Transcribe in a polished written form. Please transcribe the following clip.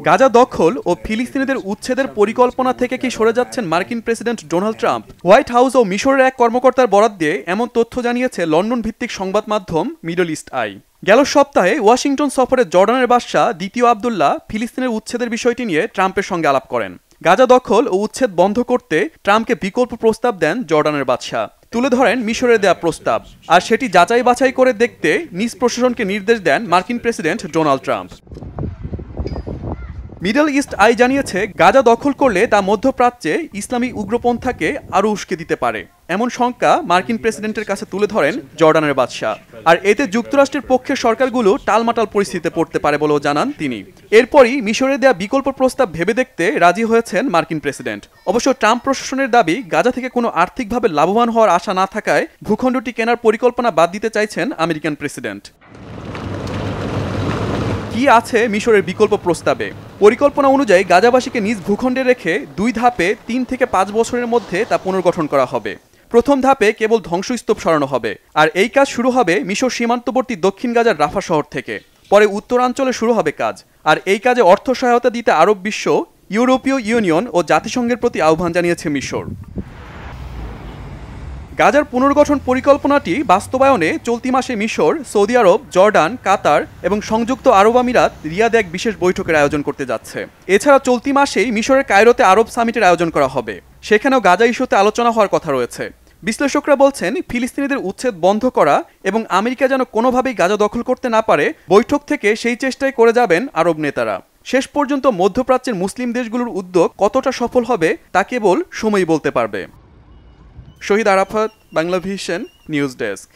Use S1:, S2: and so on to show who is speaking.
S1: গাজা দখল ও ফিলিস্তিনিদের উচ্ছেদের পরিকল্পনা থেকে কি সরে যাচ্ছেন মার্কিন president Donald Trump? White House ও মিশরের এক কর্মকর্তার বরাত দিয়ে এমন তথ্য জানিয়েছে লন্ডন ভিত্তিক সংবাদ মাধ্যম মিডল ইস্ট আই। গেল সপ্তাহে ওয়াশিংটন সফরে জর্ডানের বাদশা দ্বিতীয় আবদুল্লাহ ফিলিস্তিনের উচ্ছেদের বিষয়টি নিয়ে ট্রাম্পের সঙ্গে আলাপ করেন। গাজা দখল ও উচ্ছেদ বন্ধ করতে ট্রাম্পকে বিকল্প প্রস্তাব দেন জর্ডানের বাদশা। তুলে ধরেন মিশরের দেয়া প্রস্তাব, আর সেটি যাচাই বাছাই করে দেখতে নিজ প্রশাসনকে নির্দেশ দেন মার্কিন president Donald Trump. Middle East Eye জানিয়েছে, গাজা দখল করলে তা মধ্যপ্রাচ্যে ইসলামী উগ্রপন্থাকে আরও উস্কে দিতে পারে এমন শঙ্কা মার্কিন প্রেসিডেন্টের কাছে তুলে ধরেন জর্ডানের বাদশা। আর এতে যুক্তরাষ্ট্রের পক্ষের সরকারগুলো টালমাটাল পরিস্থিতিতে পড়তে পারে বলেও জানান তিনি। এরপরই মিশরের দেয়া বিকল্প প্রস্তাব ভেবে দেখতে রাজি হয়েছেন মার্কিন প্রেসিডেন্ট। অবশ্য ট্রাম্প প্রশাসনের দাবি, গাজা থেকে কোনো আর্থিকভাবে লাভবান হওয়ার আশা না থাকায় ভূখণ্ডটি কেনার পরিকল্পনা বাদ দিতে চাইছেন আমেরিকান প্রেসিডেন্ট। কি আছে মিশরের বিকল্প প্রস্তাবে? পরিকল্পনা অনুযায়ী গাজাবাসীকে নিজ ভূখণ্ডে রেখে 2 ধাপে 3 থেকে 5 বছরের মধ্যে তা পুনর্গঠন করা হবে। প্রথম ধাপে কেবল ধ্বংসস্তূপ সরানো হবে, আর এই কাজ শুরু হবে মিশর সীমান্তবর্তী দক্ষিণ গাজার রাফা শহর থেকে। পরে উত্তরাঞ্চলে শুরু হবে কাজ, আর এই কাজে অর্থ সহায়তা দিতে আরব বিশ্ব, ইউরোপীয় ইউনিয়ন ও জাতিসংঘের প্রতি আহ্বান জানিয়েছে মিশর। গাজার পুনর্গঠন পরিকল্পনাটি বাস্তবায়নে চলতি মাসে মিশর, সৌদি আরব, জর্ডান, কাতার এবং সংযুক্ত আরব আমিরাত রিয়াদে এক বিশেষ বৈঠকের আয়োজন করতে যাচ্ছে। এছাড়া চলতি মাসেই মিশরের কায়রোতে আরব সামিটের আয়োজন করা হবে, সেখানেও গাজা ইস্যুতে আলোচনা হওয়ার কথা রয়েছে। বিশ্লেষকরা বলছেন, ফিলিস্তিনিদের উচ্ছেদ বন্ধ করা এবং আমেরিকা যেন কোনোভাবেই গাজা দখল করতে না পারে, বৈঠক থেকে সেই চেষ্টাই করে যাবেন আরব নেতারা। শেষ পর্যন্ত মধ্যপ্রাচ্যের মুসলিম দেশগুলোর উদ্যোগ কতটা সফল হবে তা কেবল সময়ই বলতে পারবে। শহীদ আরাফাত, বাংলাভিশন নিউজ ডেস্ক।